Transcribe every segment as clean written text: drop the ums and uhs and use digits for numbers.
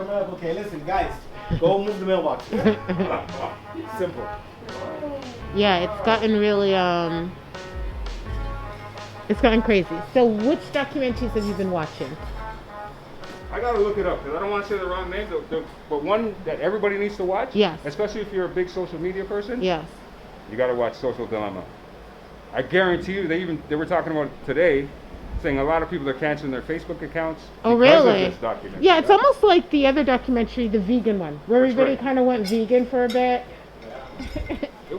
coming up. Okay, listen, guys, go move the mailbox. Simple. Yeah, it's gotten really it's gotten crazy. So, which documentaries have you been watching? I gotta look it up because I don't want to say the wrong name. But one that everybody needs to watch, Yes. especially if you're a big social media person, Yes. you gotta watch Social Dilemma. I guarantee you, they were talking about it today, saying a lot of people are canceling their Facebook accounts Oh, because really? of this documentary. Yeah, it's almost like the other documentary, the vegan one, where That's everybody right. kind of went vegan for a bit.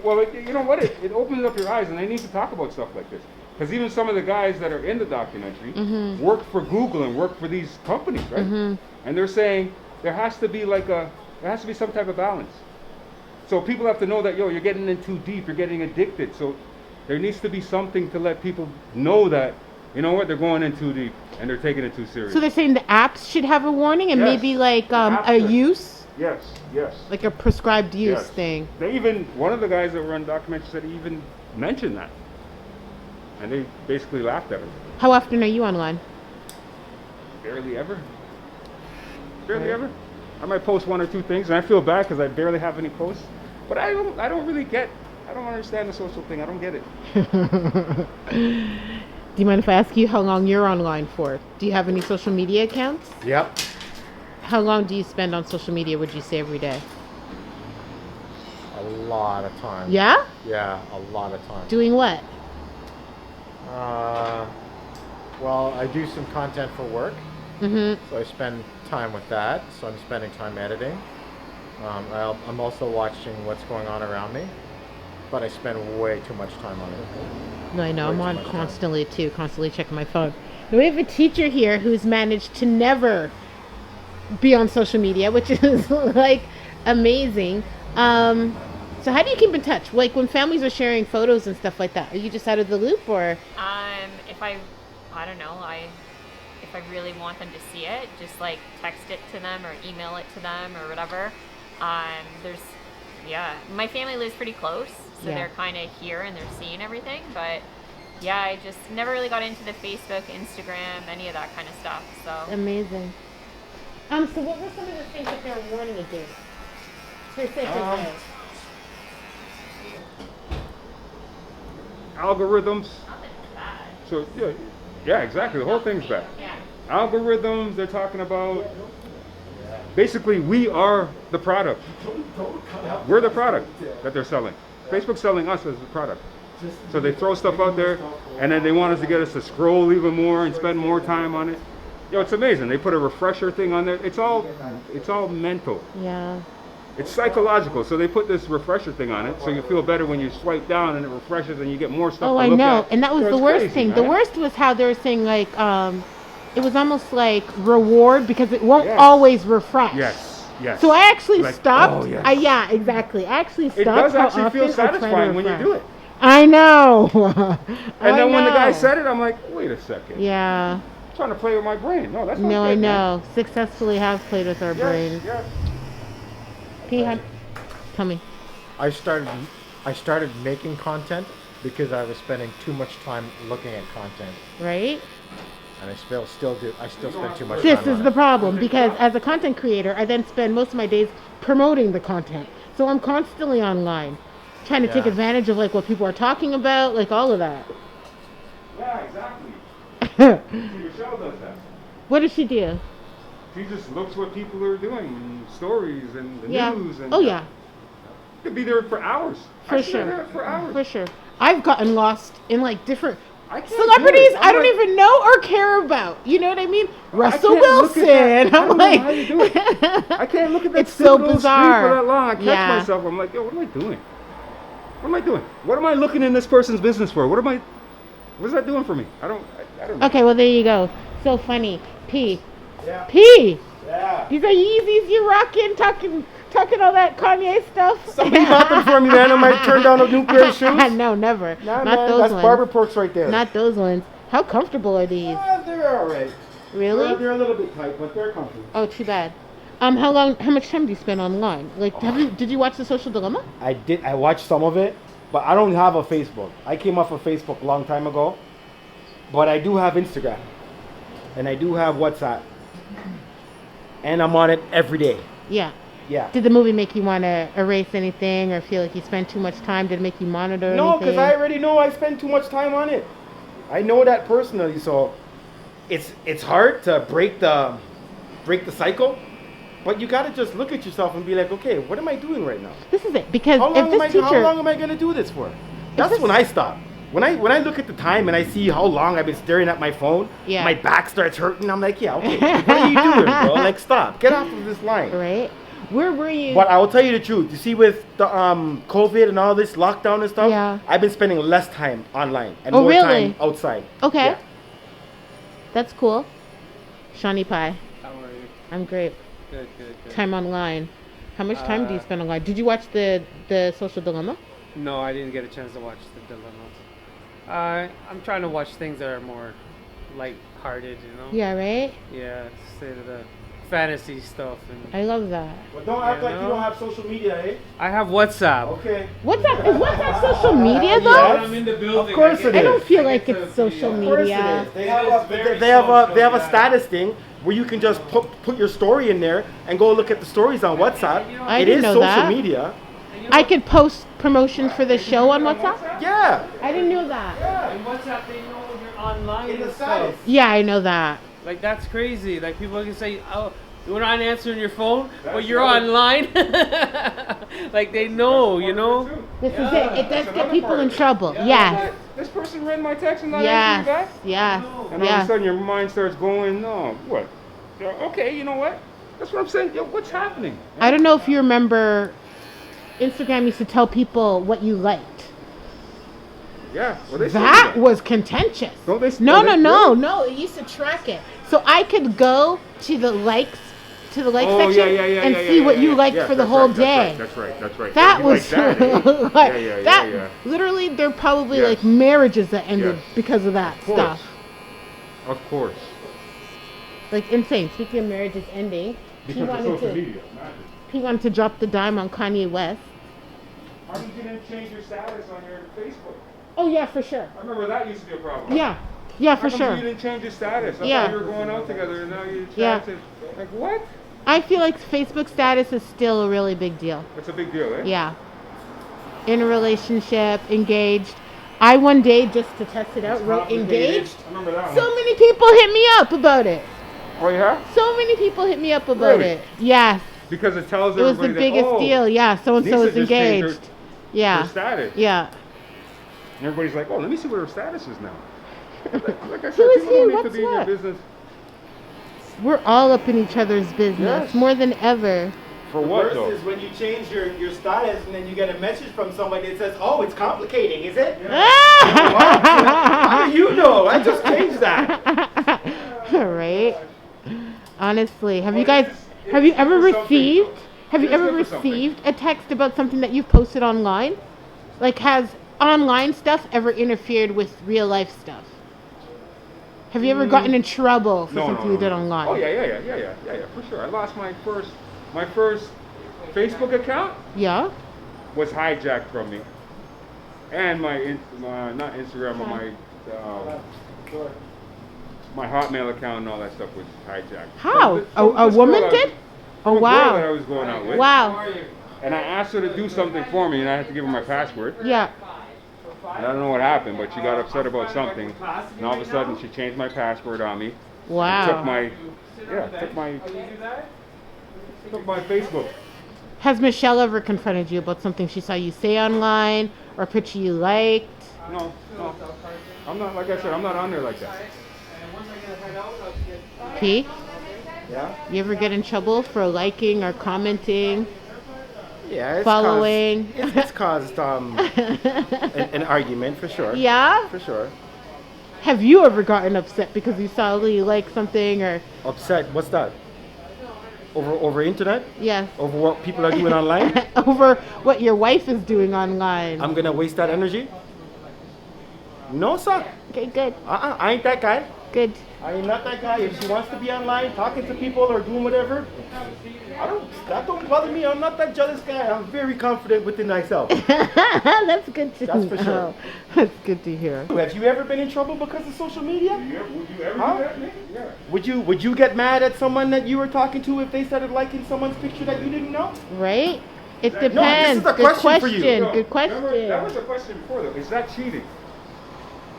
Well, you know what? It opens up your eyes, and they need to talk about stuff like this. Because even some of the guys that are in the documentary work for Google and work for these companies, right? And they're saying there has to be some type of balance. So people have to know that, you're getting in too deep, you're getting addicted. So there needs to be something to let people know that, you know what, they're going in too deep and they're taking it too serious. So they're saying the apps should have a warning and Yes. maybe like Apps a should. use, Yes. like a prescribed use Yes. thing. One of the guys that were on the documentary said he even mentioned that. And they basically laughed at him. How often are you online? Barely ever. Barely ever. I might post one or two things, and I feel bad because I barely have any posts. But I don't understand the social thing. I don't get it. Do you mind if I ask you how long you're online for? Do you have any social media accounts? Yep. How long do you spend on social media, would you say, every day? A lot of time. Yeah? Yeah, a lot of time. Doing what? Well, I do some content for work, Mm-hmm. so I spend time with that. So I'm spending time editing. I'm also watching what's going on around me, but I spend way too much time on it. No, I know. Way I'm too on much time. constantly, too. Constantly checking my phone. Now, we have a teacher here who's managed to never be on social media, which is, like, amazing. So how do you keep in touch? Like, when families are sharing photos and stuff like that, are you just out of the loop, or? If I don't know, if I really want them to see it, just like text it to them or email it to them or whatever. My family lives pretty close, so Yeah. they're kind of here and they're seeing everything. But yeah, I just never really got into the Facebook, Instagram, any of that kind of stuff. So Amazing. So what were some of the things that they're warning against? Specifically. Algorithms. nothing bad. So, yeah, exactly. The whole thing's bad. Yeah. Algorithms, they're talking about. Basically, we are the product. We're the product that they're selling. Facebook's selling us as the product. So they throw stuff out there, and then they want us to get us to scroll even more and spend more time on it. It's amazing. They put a refresher thing on there. It's all mental. Yeah. It's psychological. So they put this refresher thing on it, so you feel better when you swipe down and it refreshes and you get more stuff Oh, to I look know. at. And that was So the it's worst crazy, thing. The man. worst was how they were saying, like, it was almost like reward because it won't Yes. always refresh. Yes. So I actually Like, stopped. oh, yes. Yeah, exactly. I actually stopped. It does how actually feel often I try to satisfying when you refresh. do it. I know. And then when the guy said it, I'm like, wait a second. Yeah. I'm trying to play with my brain. No, that's not No, good, I man. know. Successfully have played with our Yes, brains. yes. Tell me. I started making content because I was spending too much time looking at content, Right? and I still do. I still spend too much This time is on the it. problem because as a content creator, I then spend most of my days promoting the content. So I'm constantly online, trying to take Yeah. advantage of like what people are talking about, like all of that. Yeah, exactly. Michelle does that. What does she do? She just looks what people are doing, stories and the Yeah. news. And Oh yeah, Could be there for hours. for I sit sure. there for hours. For sure. I've gotten lost in like different I can't do celebrities it. I I'm don't like- even know or care about. You know what I mean? Russell can't look at that. Wilson. I I'm don't know like, how you do it. I can't look at that It's so stupid little screen bizarre. for that long. I catch Yeah. myself. I'm like, yo, what am I doing? What am I doing? What am I looking in this person's business for? What is that doing for me? I don't know. Okay, well there you go. So funny. P. Yeah. P. Yeah. These are Yeezys you rocking, talking all that Kanye stuff. Somebody bought them for me, man. I might turn down a new pair of shoes. No, never. Nah, Not man, those that's ones. barber perks right there. Not those ones. How comfortable are these? They're all right. Really? They're a little bit tight, but they're comfy. Oh, too bad. How much time do you spend online? Like, did you watch The Social Dilemma? I did. I watched some of it, but I don't have a Facebook. I came off of Facebook a long time ago, but I do have Instagram, and I do have WhatsApp. and I'm on it every day. Yeah. Yeah. Did the movie make you want to erase anything or feel like you spent too much time? Did it make you monitor No, anything? because I already know I spend too much time on it. I know that personally, so it's hard to break the cycle. But you gotta just look at yourself and be like, okay, what am I doing right now? This is it. Because How if long, this teacher... how long am I gonna do this for? That's this- when I stop. When I look at the time and I see how long I've been staring at my phone, Yeah. my back starts hurting. I'm like, yeah, okay, what are you doing, bro? Like, stop, get off of this line. Right? Where were you? But I will tell you the truth. You see, with the COVID and all this lockdown and stuff, Yeah. I've been spending less time online and Oh, more really? time outside. Okay. Yeah. That's cool. Shawnee Pie. How are you? I'm great. Good, good, good. Time online. How much time do you spend online? Did you watch the Social Dilemma? No, I didn't get a chance to watch the dilemmas. I'm trying to watch things that are more light-hearted, you know? Yeah, right? Yeah, instead of the fantasy stuff. And I love that. But don't act Yeah, like you no. don't have social media, eh? I have WhatsApp. Okay. What's social media though? Yes. I'm in the building. Of course it I don't is. feel like it's social Of course media. it is. They It have is a, very they have a, they have a social, status thing where you can just put your story in there and go look at the stories on WhatsApp. You know, I It didn't is know social that. media. And you know I what? could post promotions for the show on WhatsApp? Yeah. I didn't know that. In WhatsApp, they know you're online In the and stuff. status. Yeah, I know that. Like, that's crazy. Like, people can say, oh, you're not answering your phone, but That's you're another- online. Like, they know, you know? This Yeah, is it. It does that's get another people in part. trouble. Yeah, Yes. This person read my text and not answering Yes. back? Yes. And all of a Yes. sudden your mind starts going, no, what? Yeah, okay, you know what? That's what I'm saying. Yo, what's happening? I don't know if you remember, Instagram used to tell people what you liked. Yeah, well, they say That was contentious. Don't they- No, don't no, they- no, no. It used to track it, so I could go to the likes, Oh, section, and see what you liked Yeah, for the that's whole right, day. That's right. That's right. That You was like that, eh? like, yeah. that. Literally, there are probably Yes. like marriages that ended Yes. because of that Of course. stuff. Of course. Like insane. Speaking of marriages ending, he Because of wanted social to media. Imagine. he wanted to drop the dime on Kanye West. How did you didn't change your status on your Facebook? Oh yeah, for sure. I remember that used to be a problem. Yeah, How for come sure. you didn't change your status? I Yeah. thought you were going out together and now you Yeah. changed it. Like what? I feel like Facebook status is still a really big deal. That's a big deal, eh? Yeah. In a relationship, engaged. I one day, just to test it out, wrote Complicated. engaged. I remember that So one. many people hit me up about it. Oh yeah? So many people hit me up about Really? it. Yes. Because it tells It was the everybody biggest that, oh, deal. Yeah. So and so Lisa is just changed engaged. her Yeah. status. Yeah. And everybody's like, oh, let me see what her status is now. Like I said, Who is people he? don't need to What's be in your what? business. We're all up in each other's business Yes. more than ever. For what though? Versus when you change your status and then you get a message from somebody that says, oh, it's complicating, is it? How do you know? I just changed that. Right? Honestly, have you Well, guys it's- have you it's ever good for something. received have you It's ever good for something. received a text about something that you've posted online? Like, has online stuff ever interfered with real life stuff? Have you ever gotten in trouble for something you did online? Oh yeah, for sure. I lost my first Facebook account Yeah? was hijacked from me, and my not Instagram, but my Hotmail account and all that stuff was hijacked. How? From A this woman girl did? Oh from a girl that I wow. was going out with. Wow. And I asked her to do something for me, and I had to give her my password. Yeah. And I don't know what happened, but she got upset about something, and all of a sudden she changed my password on me. Wow. Took my Facebook. Has Michelle ever confronted you about something she saw you say online or a picture you liked? No. I'm not, like I said, I'm not on there like that. P? Yeah? You ever get in trouble for liking or commenting? Yeah, it's Following. Caused, it's caused an argument for sure. Yeah? For sure. Have you ever gotten upset because you saw you like something or Upset. What's that? Over internet? yes, Over what people are doing online? over what your wife is doing online? I'm gonna waste that energy? No, sir. Okay, good. I ain't that guy. Good. I am not that guy. If she wants to be online, talking to people or doing whatever, that don't bother me. I'm not that jealous guy. I'm very confident within myself. That's good to That's know. for sure. That's good to hear. Have you ever been in trouble because of social media? Would you ever Huh? do that, Nick? Yeah. Would you get mad at someone that you were talking to if they started liking someone's picture that you didn't know? Right? It No, this is depends. a Good question for you. No, Good question. remember, that was the question before, though. Is that cheating?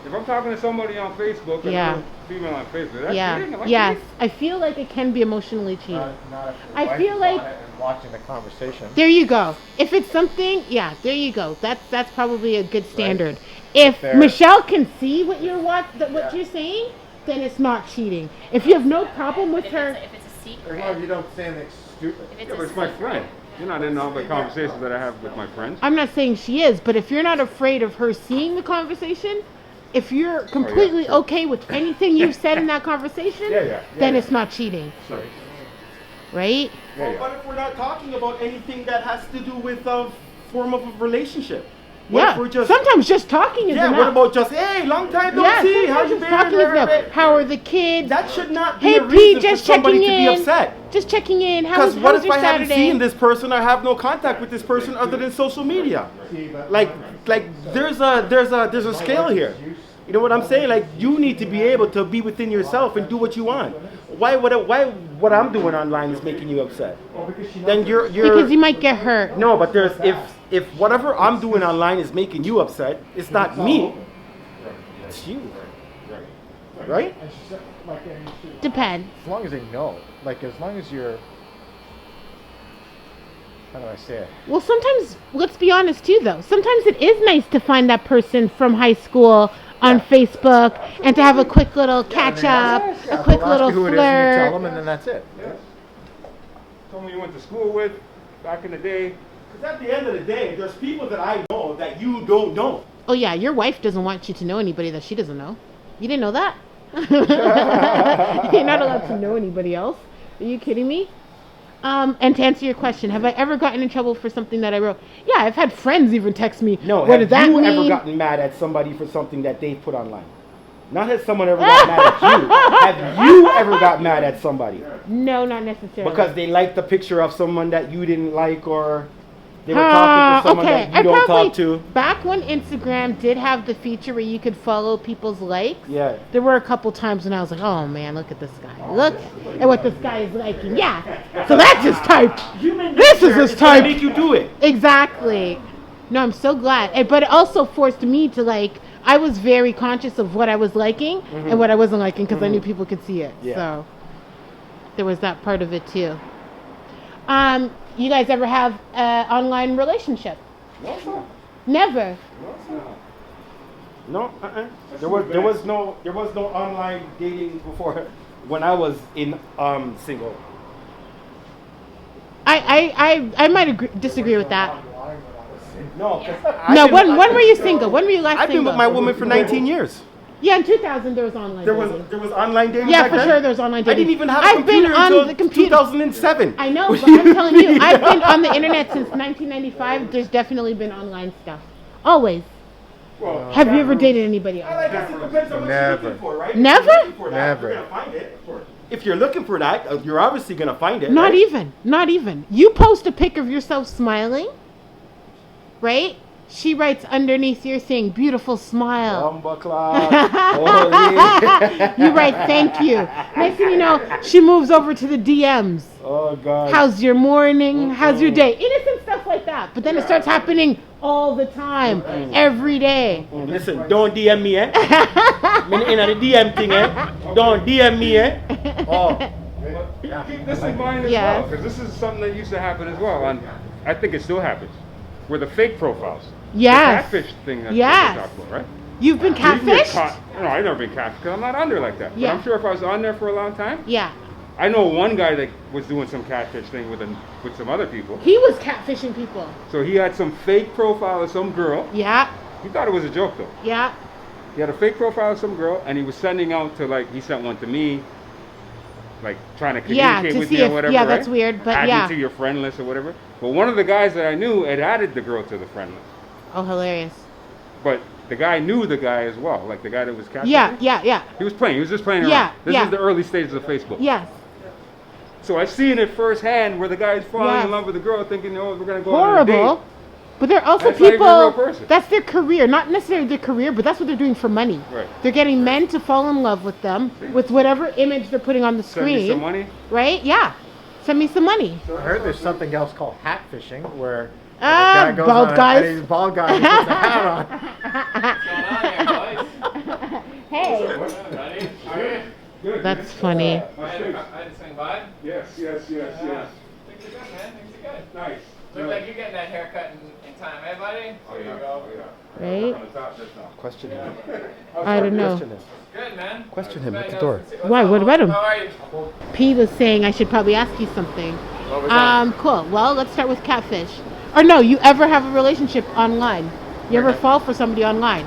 If I'm talking to somebody on Facebook, and Yeah. I'm a female on Facebook, is that Yeah. cheating? Am I Yes. cheating? I feel like it can be emotionally cheating. Not if your I wife feel is like- on it and watching the conversation. There you go. If it's something, yeah, there you go. That's probably a good standard. If Fair. Michelle can see what you're what Yeah. you're saying, then it's not cheating. If you have no problem with If her, it's a As secret. long as you don't say anything stupid. If it's Yeah, a but it's my secret. friend. You're not in all the conversations that I have with my friends. I'm not saying she is, but if you're not afraid of her seeing the conversation, if you're completely sure. okay with anything you've said in that conversation, then it's not cheating, Sorry. right? Yeah, Well, yeah. what if we're not talking about anything that has to do with a form of a relationship? What Yeah. if we're just Sometimes just talking is yeah? enough. What about just hey, long time no yeah, see? How sometimes you just been? talking is enough. How are the kids? That should not be Hey, a P, reason for just somebody to checking be in. upset. Just checking in. How Because was, what how was if your I haven't Saturday? seen this person or have no contact with this person other than social media? Like there's a scale here. You know what I'm saying? Like you need to be able to be within yourself and do what you want. Why what I'm doing online is making you upset? Then you're Because you might get hurt. no, but there's if whatever I'm doing online is making you upset, it's not me. It's you. Right? Depends. As long as they know. Like, as long as you're... How do I say it? Well, sometimes, let's be honest too, though. Sometimes it is nice to find that person from high school on Facebook and to have a quick little catch up, Yeah, a quick they'll ask little you who it is and you tell flirt. them, and then that's it. Someone you went to school with back in the day. Because at the end of the day, there's people that I know that you don't know. Oh yeah, your wife doesn't want you to know anybody that she doesn't know. You didn't know that? You're not allowed to know anybody else. Are you kidding me? And to answer your question, have I ever gotten in trouble for something that I wrote? Yeah, I've had friends even text me. No, what have did that you mean? ever gotten mad at somebody for something that they put online? Not has someone ever got mad at you. Have you ever got mad at somebody No, not necessarily. because they liked a picture of someone that you didn't like, or they were talking to someone okay. that you don't talk to? Back when Instagram did have the feature where you could follow people's likes, Yeah. there were a couple times when I was like, oh man, look at this guy. Look at what this guy is liking. Yeah. So that's his type. This is his It's gonna type. make you do it. Exactly. No, I'm so glad. But it also forced me to I was very conscious of what I was liking and what I wasn't liking because I knew people could see it. Yeah. So there was that part of it too. You guys ever have an online relationship? Never. No, there was no online dating before when I was in single. I might disagree with that. No, 'cause No, I've been- when were you single? When were you last I've been single? with my woman for 19 years. Yeah, in 2000 there was online dating. There was online dating. Yeah, back for then? sure there's online I dating. didn't even have a I've been computer on until the computer. 2007. I know, but I'm telling you, I've been on the internet since 1995. There's definitely been online stuff. Always. Well, Have you ever dated anybody I else? guess it depends on what Never. you're looking for, right? Never? If you're looking for that, Never. You're gonna find it. If you're looking for that, you're obviously gonna find it. Not right? even. Not even. You post a pic of yourself smiling, right? She writes underneath you're saying beautiful smile. Bumbleclot. Holy. You write thank you. Next thing you know, she moves over to the DMs. Oh God. How's your morning? How's your day? Innocent stuff like that. But then it starts happening all the time, every day. Listen, don't DM me, eh? In the DM thing, eh? Don't DM me, eh? Oh. keep this in mind as Yes. well, because this is something that used to happen as well. And I think it still happens. Where the fake profiles. Yes. The catfish thing that Yes. we talked about, right? You've been You can get catfished? caught- No, I've never been catfished because I'm not under like that. Yeah. But I'm sure if I was on there for a long time, Yeah. I know one guy that was doing some catfish thing with some other people. He was catfishing people. So he had some fake profile of some girl. Yeah. He thought it was a joke though. Yeah. He had a fake profile of some girl, and he was sending out to he sent one to me, like trying to Yeah, communicate to with see me or if- whatever. yeah, that's right? weird, but Add yeah. me to your friend list or whatever. But one of the guys that I knew had added the girl to the friend list. Oh, hilarious. But the guy knew the guy as well, like the guy that was catfishing. Yeah. He was playing. He was just playing Yeah, around. This yeah. is the early stages of Facebook. Yes. So I've seen it firsthand where the guy's falling Yes. in love with the girl, thinking, oh, we're gonna go on a date. Horrible. But there are also That's not even a real people, person. that's their career. Not necessarily their career, but that's what they're doing for money. Right. They're getting men to fall in love with them with whatever image they're putting on the Send me screen. some money. Right? Yeah. Send me some money. I heard there's something else called hat fishing where the Ah, guy goes bald on guys. and he's a bald guy and he puts a hat on. Hey, Good. that's funny. I had to swing by? Yes. Things are good, man. Things are good. Nice. Look like you're getting that haircut in time, eh, buddy? Oh, There yeah. you go. Right? On the top just now. Question him. I don't know. Question him. Good, man. Question him at the What's door. up? Why? What about him? How are you? P was saying I should probably ask you something. What was that? Cool. Well, let's start with catfish. Or no, you ever have a relationship online? You ever fall for somebody online?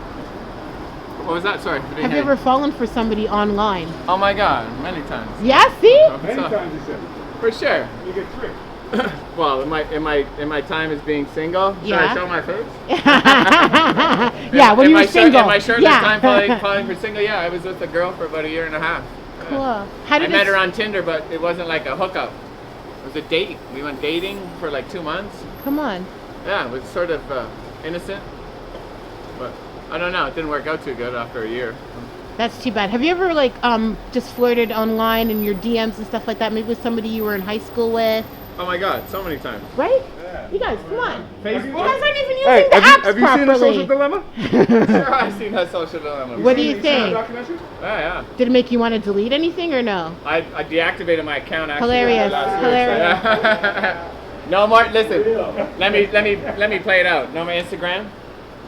What was that? Sorry. I didn't Have you hear ever fallen for somebody online? Oh my God, many times. Yeah, see? What's Many up? times he said. For sure. You get tricked. Well, in my time as being single, should Yeah. I show my face? Yeah, when in you were my single. in my shirtless Yeah. time falling for single, yeah, I was with a girl for about a year and a half. Cool. How I did met it? her on Tinder, but it wasn't like a hookup. It was a date. We went dating for like 2 months. Come on. Yeah, it was sort of innocent, but I don't know. It didn't work out too good after a year. That's too bad. Have you ever just flirted online in your DMs and stuff like that? Maybe with somebody you were in high school with, Oh my God, so many times. right? You guys, come on. You Facebook? guys aren't even using Hey, the apps have you seen The Social properly. Dilemma? Sure, I've seen that social dilemma. What do you Seen that think? documentary? Yeah. Did it make you want to delete anything or no? I deactivated my account actually. Hilarious, last year, so yeah. No more. Listen, let me play it out. No more Instagram.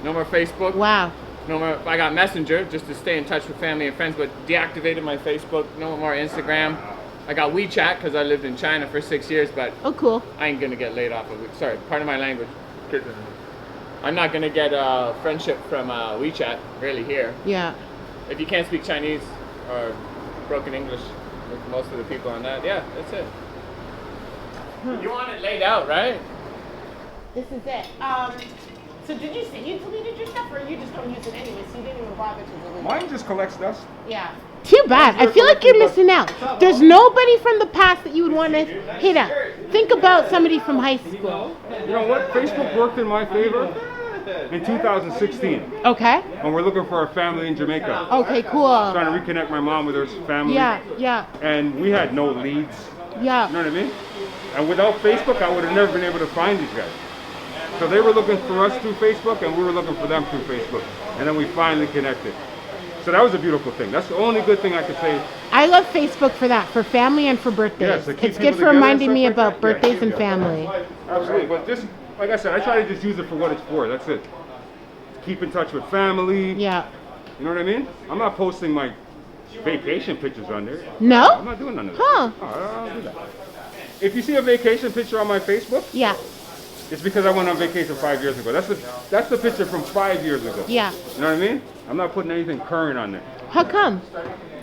No more Facebook. Wow. No more. I got Messenger just to stay in touch with family and friends, but deactivated my Facebook. No more Instagram. I got WeChat because I lived in China for 6 years, but Oh, cool. I ain't gonna get laid off of it. Sorry, pardon my language. I'm not gonna get friendship from WeChat really here. Yeah. If you can't speak Chinese or broken English with most of the people on that, yeah, that's it. You want it laid out, right? This is it. So did you say you deleted your stuff, or you just don't use it anyway, so you didn't even bother to delete it? Mine just collects dust. Yeah. Too bad. I feel like you're missing out. There's nobody from the past that you would want to hit up. Think about somebody from high school. You know what? Facebook worked in my favor in 2016. Okay. And we're looking for a family in Jamaica. Okay, cool. Trying to reconnect my mom with her family. Yeah. And we had no leads. You know Yeah. what I mean? And without Facebook, I would have never been able to find these guys. So they were looking for us through Facebook, and we were looking for them through Facebook. And then we finally connected. So that was a beautiful thing. That's the only good thing I could say. I love Facebook for that, for family and for birthdays. Yes, to keep It's people good for together and reminding stuff me like about that. birthdays Yeah. and family. Absolutely. But just, like I said, I try to just use it for what it's for. That's it. Keep in touch with family. Yeah. You know what I mean? I'm not posting my vacation pictures on there. I'm No? not doing none of that. Huh. No, I don't do that. If you see a vacation picture on my Facebook, Yeah. it's because I went on vacation 5 years ago. That's the picture from 5 years ago. Yeah. You know what I mean? I'm not putting anything current on there. How come?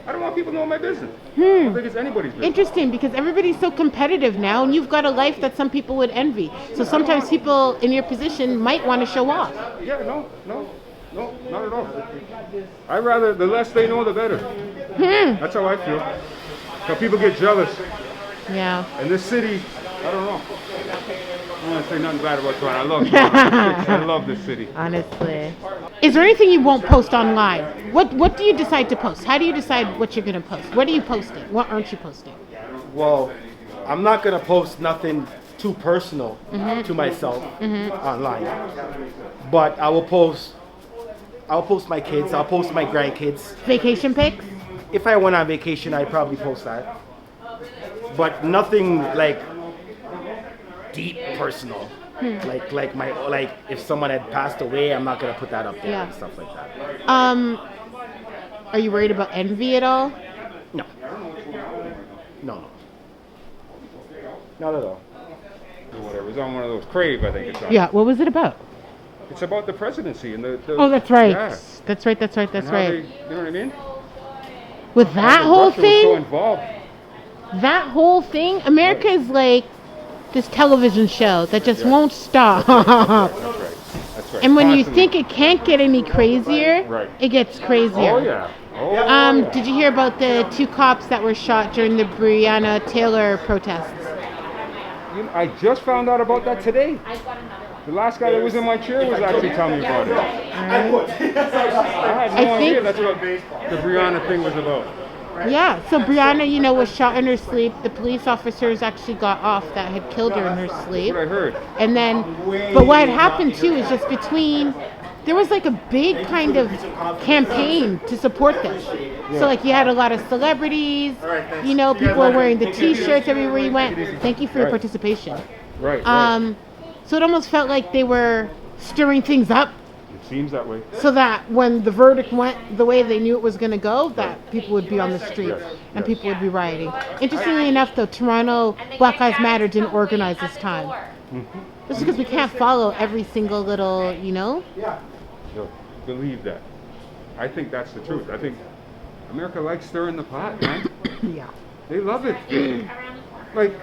I don't want people knowing my business. I don't think it's anybody's business. Interesting, because everybody's so competitive now, and you've got a life that some people would envy. So sometimes people in your position might want to show off. Yeah, no, not at all. I'd rather, the less they know, the better. That's how I feel. So people get jealous. Yeah. In this city, I don't know. I don't want to say nothing bad about Toronto. I love Toronto. I love this city. Honestly. Is there anything you won't post online? What do you decide to post? How do you decide what you're going to post? What are you posting? What aren't you posting? Well, I'm not gonna post nothing too personal to myself online, but I will post. I'll post my kids. I'll post my grandkids. Vacation pics? If I went on vacation, I'd probably post that. But nothing like deep personal. Like if someone had passed away, I'm not gonna put that up there Yeah. and stuff like that. Are you worried about envy at all? No. Not at all. Or whatever. It's on one of those Crave, I think it's on. Yeah. What was it about? It's about the presidency and the Oh, that's right. Yeah. That's right. And how they, you know what I mean? With that How whole Russia was so thing, involved. America is like this television show that just won't stop. That's right. right. And when you Constantly. think it can't get any crazier, Right. it gets crazier. Oh yeah. Oh, yeah. Did you hear about the 2 cops that were shot during the Breonna Taylor protests? I just found out about that today. The last guy that was in my chair was actually telling me about it. I had no I idea think- that's what the Brianna thing was about. Yeah, so Brianna, was shot in her sleep. The police officers actually got off that had killed her in her That's sleep. what I heard. And then, but what had happened too is just between, there was like a big kind of campaign to support this. So like you had a lot of celebrities, people were wearing the t-shirts everywhere you went. Thank you for your Right. participation. Right. So it almost felt like they were stirring things up It seems that way. so that when the verdict went the way they knew it was going to go, that people would be on the streets and people would be rioting. Interestingly enough, though, Toronto Black Lives Matter didn't organize this time. Just because we can't follow every single little, Yo, believe that. I think that's the truth. I think America likes stirring the pot, man. Yeah. They love it. Like,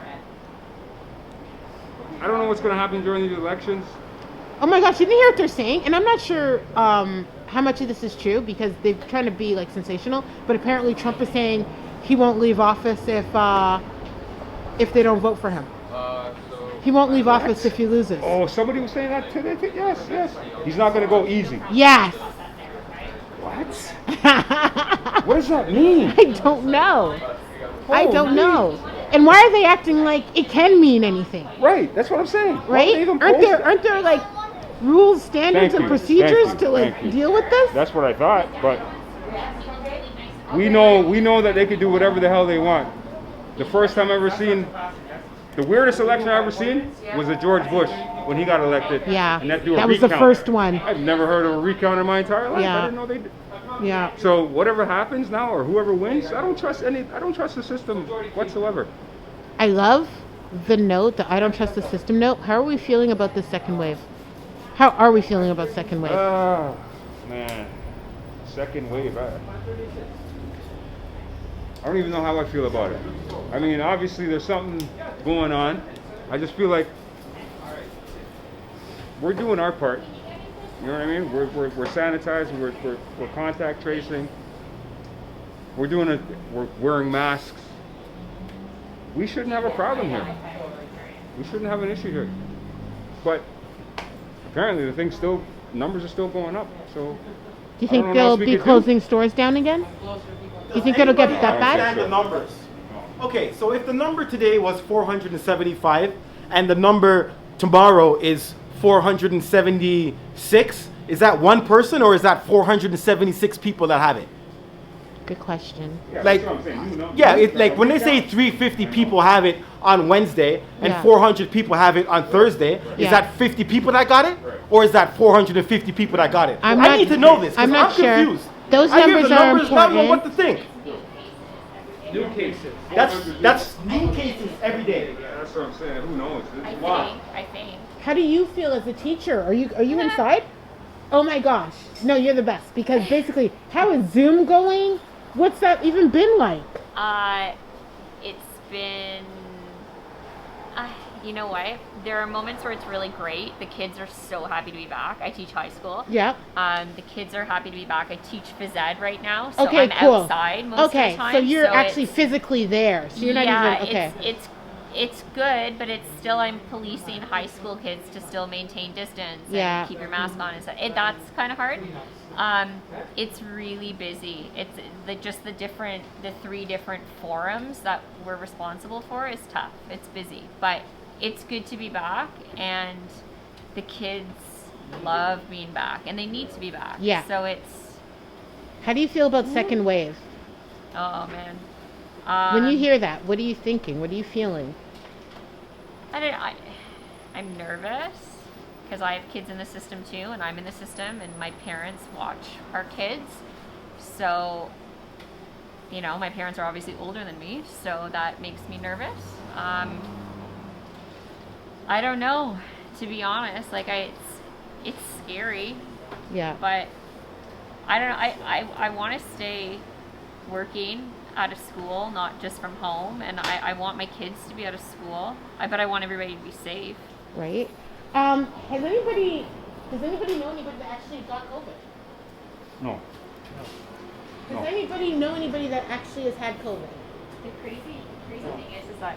I don't know what's going to happen during these elections. Oh my gosh, you didn't hear what they're saying? And I'm not sure how much of this is true because they're trying to be like sensational. But apparently Trump is saying he won't leave office if they don't vote for him. He won't leave office if he loses. Oh, somebody was saying that today. Yes. He's not going to go easy. Yes. What? What does that mean? I don't know. I don't know. And why are they acting like it can mean anything? Right, that's what I'm saying. Why Right? would they even Aren't post there it? aren't there like rules, standards, Thank and you, procedures thank you, to like thank you. deal with this? That's what I thought, but we know that they could do whatever the hell they want. The first time I ever seen, the weirdest election I ever seen was a George Bush when he got elected. Yeah, and that, do a that was the recount. first one. I've never heard of a recount in my entire life. Yeah. I didn't know they did. Yeah. So whatever happens now, or whoever wins, I don't trust the system whatsoever. I love the note, the I don't trust the system note. How are we feeling about the second wave? How are we feeling about second wave? Ah, man, second wave. I don't even know how I feel about it. I mean, obviously there's something going on. I just feel like we're doing our part. You know what I mean? We're sanitizing. We're contact tracing. We're wearing masks. We shouldn't have a problem here. We shouldn't have an issue here. But apparently the numbers are still going up. So Do you I don't think know they'll what else we be could do. closing stores down again? Do you think it'll get that bad? Understand the numbers. Okay, so if the number today was 475 and the number tomorrow is 476, is that one person or is that 476 people that have it? Good question. Yeah, Like, that's what I'm saying. You know. yeah, it's like when they say 350 people have it on Wednesday and Yeah. 400 people have it on Thursday, Yeah. is that 50 people that got it? Or is that 450 people that got it? I'm I not- need to know this. 'Cause I'm not sure. confused. Those I hear numbers the are numbers, but I don't know what important. to think. New cases. That's new cases every day. Yeah, that's what I'm saying. Who knows? I think. How do you feel as a teacher? Are you inside? Oh my gosh. No, you're the best because basically, how is Zoom going? What's that even been like? It's been, you know what? There are moments where it's really great. The kids are so happy to be back. I teach high school. Yeah. The kids are happy to be back. I teach phys ed right now, so Okay, I'm cool. outside most of Okay, the time. so you're so actually it's- physically there. So you're not yeah, even okay. it's good, but it's still I'm policing high school kids to still maintain distance Yeah. and keep your mask on and stuff. That's kind of hard. It's really busy. It's the 3 different forums that we're responsible for is tough. It's busy, but it's good to be back, and the kids love being back, and they need to be back. Yeah. So it's, How do you feel about second wave? oh man. When you hear that, what are you thinking? What are you feeling? I'm nervous because I have kids in the system too, and I'm in the system, and my parents watch our kids. So, my parents are obviously older than me, so that makes me nervous. I don't know, to be honest. Like it's scary, Yeah. but I don't know. I want to stay working out of school, not just from home, and I want my kids to be out of school. But I want everybody to be safe. Right. Has anybody Does anybody know anybody that actually got COVID? No. Does No. anybody know anybody that actually has had COVID? The crazy thing is that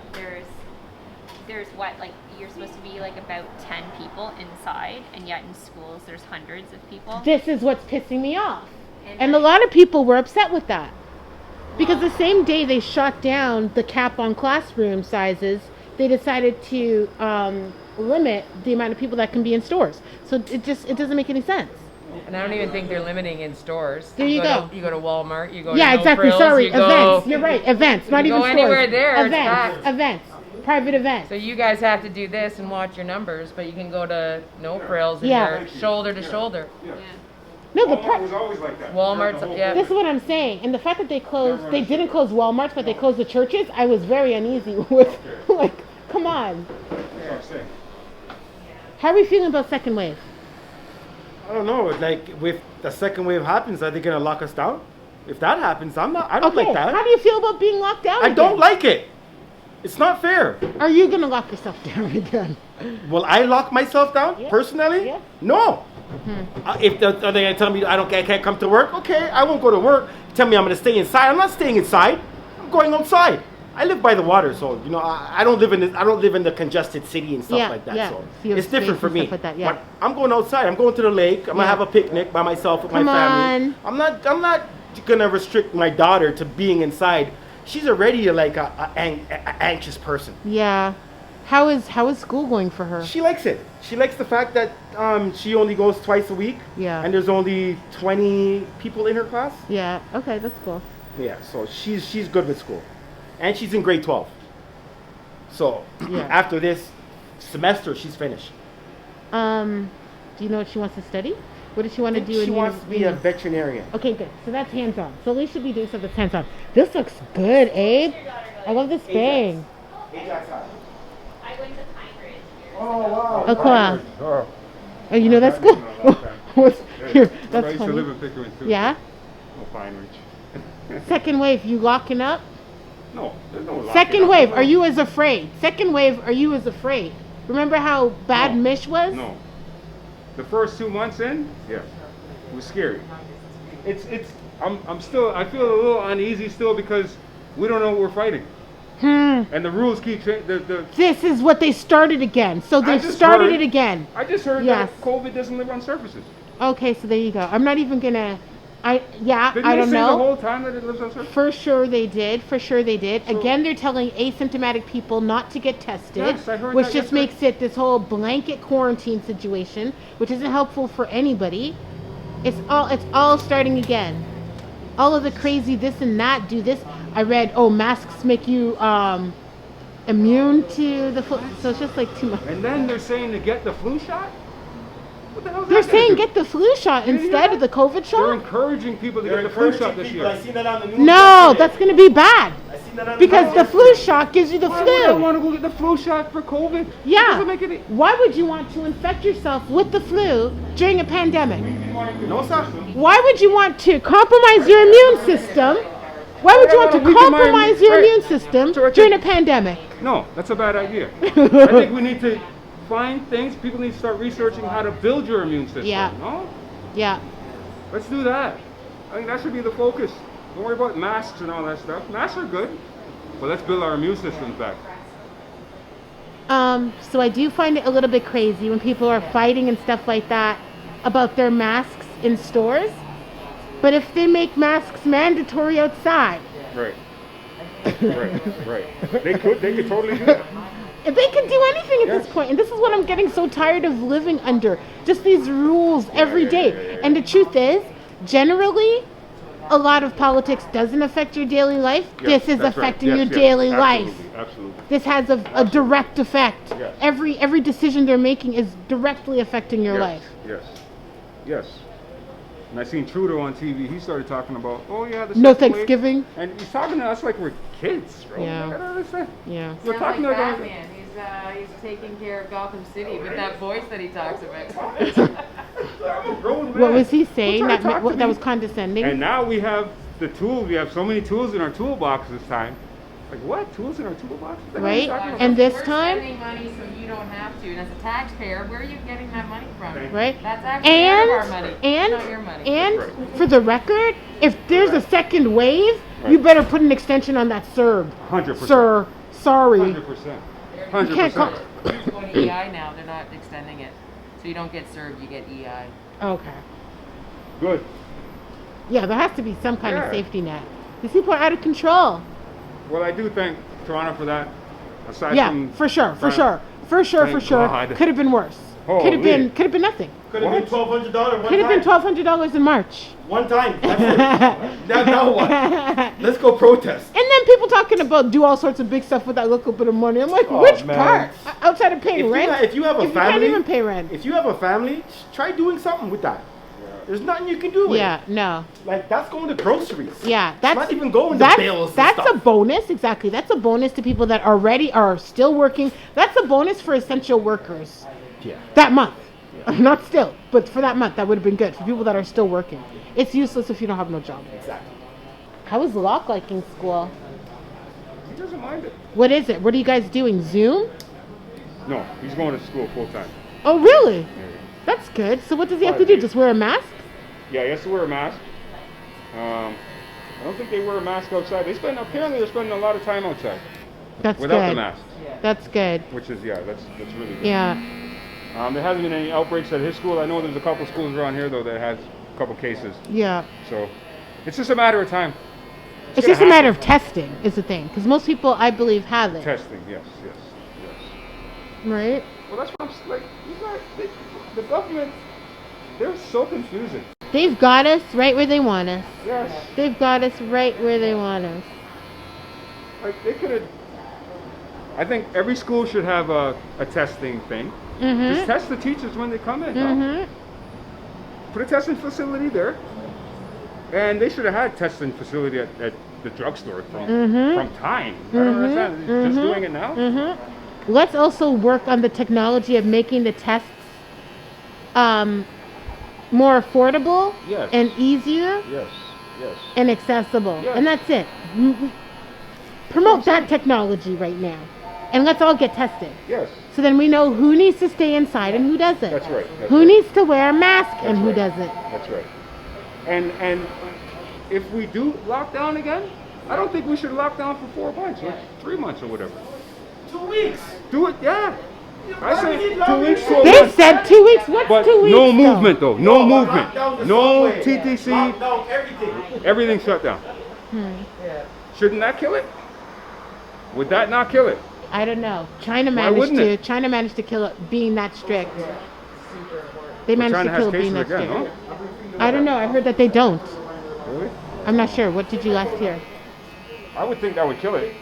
there's what, like, you're supposed to be like about 10 people inside, and yet in schools there's hundreds of people. This is what's pissing me off. And And a like- lot of people were upset with that. Because the same day they shot down the cap on classroom sizes, they decided to limit the amount of people that can be in stores. So it doesn't make any sense. And I don't even think they're limiting in stores. There you go. You go to Walmart. You go. Yeah, to No exactly. Frills, Sorry, you go- events. You're right. Events, not you even go stores. anywhere there, it's Events, packed. events, private events. So you guys have to do this and watch your numbers, but you can go to No Frills and Yeah. you're shoulder to shoulder. No, the Walmart was always like that. Walmart's- The whole yeah. This is what I'm saying. And the fact that they didn't close Walmarts, but they closed the churches, I was very uneasy with. Like, come on. That's what I'm saying. How are we feeling about second wave? I don't know. Like, if the second wave happens, are they gonna lock us down? If that happens, I don't like that. How do you feel about being locked down I don't again? like it. It's not fair. Are you going to lock yourself down again? Will I lock myself down Yeah. personally? Yeah. No. If are they gonna tell me I can't come to work? Okay, I won't go to work. Tell me I'm gonna stay inside. I'm not staying inside. I'm going outside. I live by the water, so I don't live in the congested city and stuff Yeah, like that. yeah. So So you have it's different space for and me. stuff like that, yeah. But I'm going outside. I'm going to the lake. I'm gonna Yeah. have a picnic by myself with Come my family. on. I'm not gonna restrict my daughter to being inside. She's already like a anxious person. Yeah. How is school going for her? She likes it. She likes the fact that she only goes twice a week. Yeah. And there's only 20 people in her class. Yeah. Okay, that's cool. Yeah. So she's good with school, and she's in grade 12. So Yeah. after this semester, she's finished. Do you know what she wants to study? What does she want to do? She wants to be a veterinarian. Okay, good. So that's hands on. So at least she'll be doing something hands on. This looks good, Abe. I love this bang. I went to Pinebridge. Oh wow. Oh, cool. Oh, Oh, you know that's good. What's here? I That's used to live in funny. Pickering too. Yeah. Oh, Pine Ridge. Second wave, you locking up? No, there's no locking Second up. wave, are you as afraid? Second wave, are you as afraid? Remember how bad No. Mish was? No. The first 2 months in, yeah, it was scary. I'm still, I feel a little uneasy still because we don't know what we're fighting. And the rules keep changing. This is what they started again. So I they've just started heard- it again. I just heard Yes. that COVID doesn't live on surfaces. Okay, so there you go. I'm not even gonna. I Didn't don't they say the know. whole time that it lives on surfaces? For sure they did. For sure they did. Again, they're telling asymptomatic people not to get tested, Yes, I heard which that just yesterday. makes it this whole blanket quarantine situation, which isn't helpful for anybody. It's all starting again. All of the crazy this and that, do this. I read, masks make you immune to the flu. So it's just like too much. And then they're saying to get the flu shot? What the hell is They're that gonna saying do? get the flu shot You hear instead that? of the COVID They're shot. encouraging people to They're get the flu encouraging shot this people. I year. seen that on the news. No, yesterday. that's going to be bad. I seen that on Because the the flu shot gives you the Why would I flu. want to go get the flu shot for COVID? It Yeah. doesn't make any... Why would you want to infect yourself with the flu during a pandemic? No, sir. Why would you want to compromise your immune system? Why would you want to Weaken my- compromise your right. immune system So I during a think- pandemic? No, that's a bad idea. I think we need to find things. People need to start researching how to build your immune system. Yeah. No? Yeah. Let's do that. I think that should be the focus. Don't worry about masks and all that stuff. Masks are good, but let's build our immune systems back. So I do find it a little bit crazy when people are fighting and stuff like that about their masks in stores. But if they make masks mandatory outside, Right. Right. They could totally do that. if they can do anything at Yes. this point, and this is what I'm getting so tired of living under, just these rules every day. And the truth is, generally, a lot of politics doesn't affect your daily life. Yes, This is that's right. affecting Yes, your yes, daily absolutely, life. Absolutely. This has a direct effect. Yes. Every decision they're making is directly affecting your Yes, life. Yes. Yes. And I seen Trudeau on TV. He started talking about, oh yeah, the No second wave. Thanksgiving. And he's talking to us like we're kids, bro. Yeah. I don't understand. Yeah. We're Sounds talking like about Batman. He's taking care of Gotham City with that voice that he talks about. I'm a grown man. What was he Who saying tried to talk to that me? was condescending? And now we have the tools. We have so many tools in our toolbox this time. Like what? Tools in our toolbox? What the hell are you Right? talking about? And this We're time, spending money so you don't have have to. And as a taxpayer, where are you getting that money from? Right? That's actually part of our money. And not your money. and Right. for the record, if there's a second wave, Right. you better put an extension on that CERB. 100%. Sir, sorry. 100%. You can't call. 100%. It's going to EI now. They're not extending it. So you don't get served, you get EI. Okay. Good. Yeah, there has to be some kind of Yeah. safety net. These people are out of control. Well, I do thank Toronto for that. Aside Yeah, from for sure, for thank- sure, for sure, for thank sure. God. Could have been worse. Holy. Could have been nothing. Could have been What? $1,200 one Could have time. been $1,200 in March. One time. That's it. now what? Let's go protest. And then people talking about do all sorts of big stuff with that little bit of money. I'm like, Oh, which man. part? Outside of paying If rent? you have a If you family, can't even pay rent. If you have a family, try doing something with that. There's nothing you can do with Yeah, it. no. Like, that's going to groceries. Yeah, that's not even going to that's, bills and That's stuff. a bonus, exactly. That's a bonus to people that already are still working. That's a bonus for essential workers. Yeah. That month. Not still, but for that month, that would have been good for people that are still working. It's useless if you don't have no job. Exactly. How is Locke liking school? He doesn't mind it. What is it? What are you guys doing? Zoom? No, he's going to school full time. Oh, really? That's good. So what does he have to do? Just wear a mask? Yeah, he has to wear a mask. I don't think they wear a mask outside. Apparently they're spending a lot of time outside That's without good. the mask, That's good. which is that's really good. Yeah. There hasn't been any outbreaks at his school. I know there's a couple schools around here though that has a couple cases. Yeah. So it's just a matter of time. It's gonna just a matter happen. of testing is the thing. Because most people, I believe, have it. Testing, yes. Right? Well, that's what I'm like. The government, they're so confusing. They've got us right where they want us. Yes, They've got us right where they want us. like they could have. I think every school should have a testing thing. Just Mm-hmm. test the teachers when they come in. no? Mm-hmm. Put a testing facility there. And they should have had testing facility at the drugstore from time. I don't understand. They're just doing it now? Mm-hmm. Let's also work on the technology of making the tests more affordable Yes. and easier Yes. and accessible. Yes. And that's it. Promote that technology right now. And let's all get tested. Yes. So then we know who needs to stay inside and who doesn't. That's right. That's Who right. needs to wear a mask and That's who right. doesn't. That's right. And if we do lock down again, I don't think we should lock down for 4 months or 3 months or whatever. 2 weeks. Do it, yeah. I Why say we need 2 longer weeks than to a that? They month. said 2 weeks. What's But 2 weeks? no though? movement though. No Lock movement. down the No subway. TTC. Lock down everything. Everything shut down. Shouldn't that kill it? Would that not kill it? I don't know. China Why managed wouldn't to. it? China managed to kill it being that strict. They But managed China to has kill it being cases that again, strict. no? I don't know. I heard that they don't. Really? I'm not sure. What did you last hear? I would think that would kill it.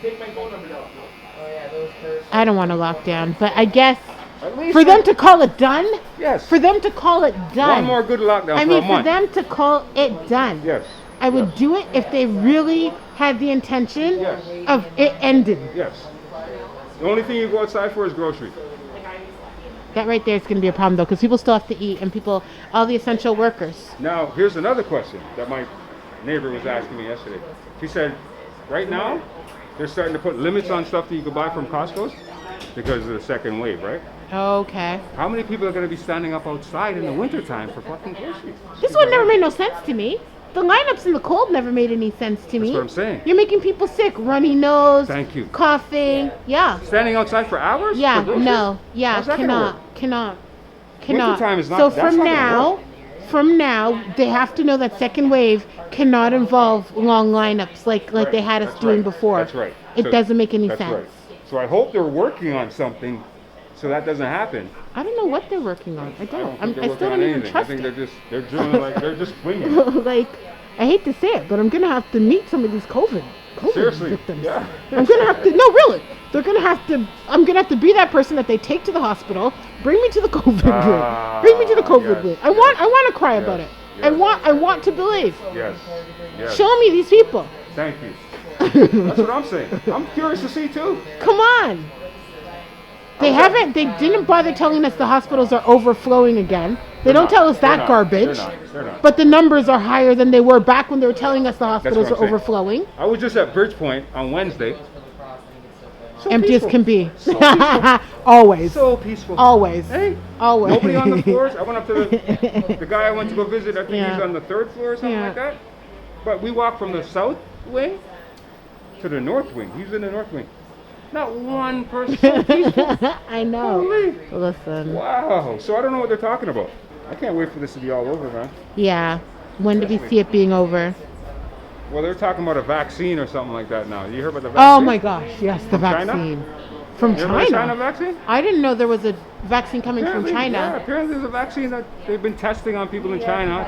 I don't want to lock down, but I guess At least for them to call it done, yes. for them to call it done. One more good lockdown I for mean, a for month. them to call it done. Yes. I would do it if they really had the intention Yes. of it ending. Yes. The only thing you go outside for is groceries. That right there is going to be a problem though, because people still have to eat, and all the essential workers. Now, here's another question that my neighbor was asking me yesterday. She said, right now, they're starting to put limits on stuff that you can buy from Costco's because of the second wave, right? Okay. How many people are going to be standing up outside in the wintertime for fucking groceries? This one never made no sense to me. The lineups in the cold never made any sense to me. That's what I'm saying. You're making people sick, runny nose, Thank you. coughing. Yeah. Standing outside for hours? Yeah, for groceries? no. Yeah, How's that gonna cannot. Wintertime is not- So that's from not gonna from now, they have to know that second wave cannot involve long lineups like they had us That's doing right. before. That's right. It So- doesn't make any That's sense. right. So I hope they're working on something so that doesn't happen. I don't know what they're working on. I I don't. don't think I they're still working don't on even anything. I trust think it. they're doing like they're just winging it. Like, I hate to say it, but I'm gonna have to meet some of these COVID Seriously. victims. Yeah. I'm gonna have to. No, really. They're gonna have to. I'm gonna have to be that person that they take to the hospital. Bring me to the COVID ward. Bring me to the COVID yes, ward. I want to cry yes, about it. yes. I want to believe. Yes. Yes. Show me these people. Thank you. That's what I'm saying. I'm curious to see too. Come on. They didn't bother telling us the hospitals are overflowing again. They don't tell us They're that not. garbage. They're not. But the numbers are higher than they were back when they were telling us the That's hospitals what are I'm saying. overflowing. I was just at Bridgepoint on Wednesday. So Empty as peaceful. can be. Always. So peaceful. Always. Hey, Always. nobody on the floors. I went up to the guy I went to go visit. I think Yeah. he's on the 3rd floor or something Yeah. like that. But we walked from the south wing to the north wing. He's in the north wing. Not one person. So peaceful. I know. Holy. Listen. Wow. So I don't know what they're talking about. I can't wait for this to be all over, man. Yeah. When do we see it being over? Well, they're talking about a vaccine or something like that now. You heard about the Oh vaccine? my gosh, yes, the China? vaccine. From You heard about the China? China vaccine? I didn't know there was a vaccine coming from Apparently, China. Yeah, apparently there's a vaccine that they've been testing on people in China.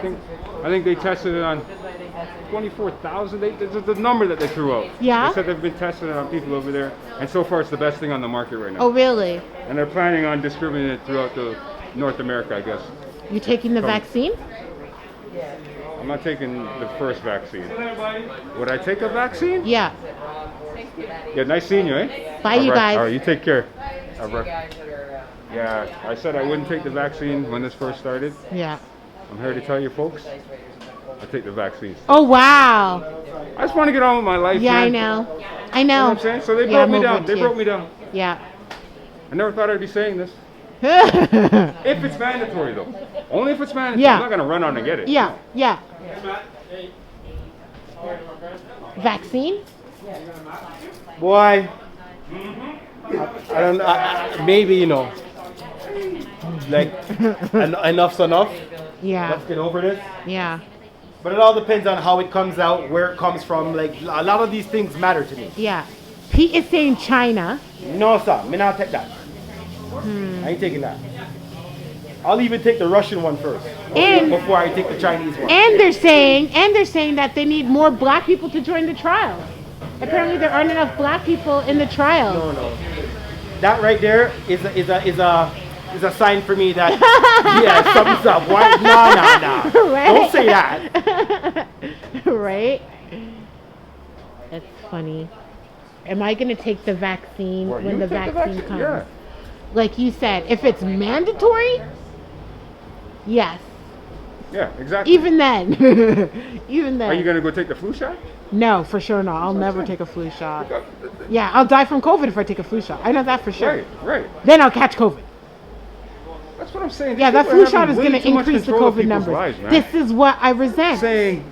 I think they tested it on 24,000. There's the number that they threw out. Yeah? They said they've been testing it on people over there, and so far it's the best thing on the market right now. Oh, really? And they're planning on distributing it throughout the North America, I guess. You taking the From- vaccine? I'm not taking the first vaccine. Would I take a vaccine? Yeah. Yeah, nice seeing you, eh? Bye, you All right, guys. All right, you take care. All right. Yeah, I said I wouldn't take the vaccine when this first started. Yeah. I'm here to tell you folks, I take the vaccine. Oh, wow. I just want to get on with my life, Yeah, I man. know. I You know know. what I'm saying? So they Yeah, broke I'm me over down. it They too. broke me down. Yeah. I never thought I'd be saying this. If it's mandatory, though. Only if it's mandatory. Yeah. I'm not going to run on and get it. Yeah, yeah. Vaccine? Boy, I don't maybe, you know, like, enough's enough. Yeah. Let's get over this. Yeah. But it all depends on how it comes out, where it comes from. Like, a lot of these things matter to me. Yeah. Pete is saying China. No, sir. Me not take that. I ain't taking that. I'll even take the Russian one first. And- before I take the Chinese one. And they're saying that they need more black people to join the trial. Apparently there aren't enough black people in the trial. No. That right there is a sign for me that yeah, something's up. Why? Nah. Right? Don't say that. Right? That's funny. Am I going to take the vaccine Well, when you the take vaccine comes? Yeah. Like you said, if it's mandatory, yes. Yeah, exactly. Even then. Even then. Are you going to go take the flu shot? No, for sure not. I'll never take a flu shot. Yeah, I'll die from COVID if I take a flu shot. I know that for sure. Right. Then I'll catch COVID. That's what I'm saying. Yeah, These that people are flu shot is having going way to too much increase the control of COVID people's numbers. lives, man. This is what I resent. Saying,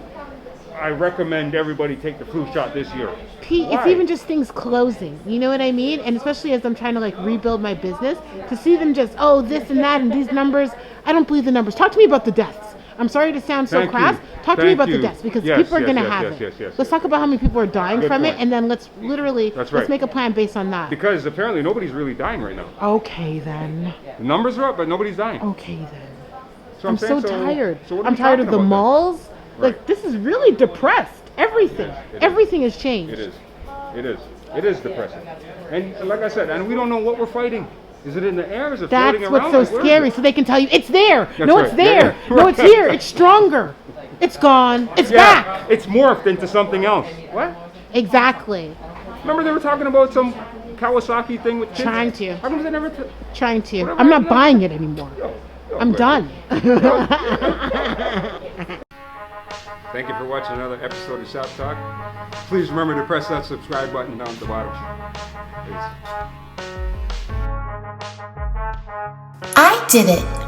I recommend everybody take the flu shot this year. Pete, it's Why? even just things closing. You know what I mean? And especially as I'm trying to like rebuild my business, to see them just, oh, this and that and these numbers, I don't believe the numbers. Talk to me about the deaths. I'm sorry to sound so Thank crass. you. Talk to me Thank about you. the deaths because Yes, people are yes, going to yes, have yes, it. yes, yes, Let's yes. talk about how many people are dying Good from it point. and then let's literally, That's let's right. make a plan based on that. Because apparently nobody's really dying right now. Okay then. The numbers are up, but nobody's dying. Okay then. So I'm saying, so tired. So what are I'm we tired of talking the about malls. Right. Like this is really depressed. Everything. It is. Everything has changed. then? It is depressing. And like I said, and we don't know what we're fighting. Is it in the air? Is it That's floating what's around? so Like, where is scary. it? So they can tell you it's there. That's No, right. it's there. Yeah. No, it's here. It's stronger. It's gone. It's Yeah, back. it's morphed into something else. What? Exactly. Remember they were talking about some Kawasaki thing with kids? Trying to. How come they never... Trying to. Whatever I'm not happened to buying it anymore. Yo, I'm wait. done. Thank you for watching another episode of Shop Talk. Please remember to press that subscribe button down at the bottom. Peace. I did it.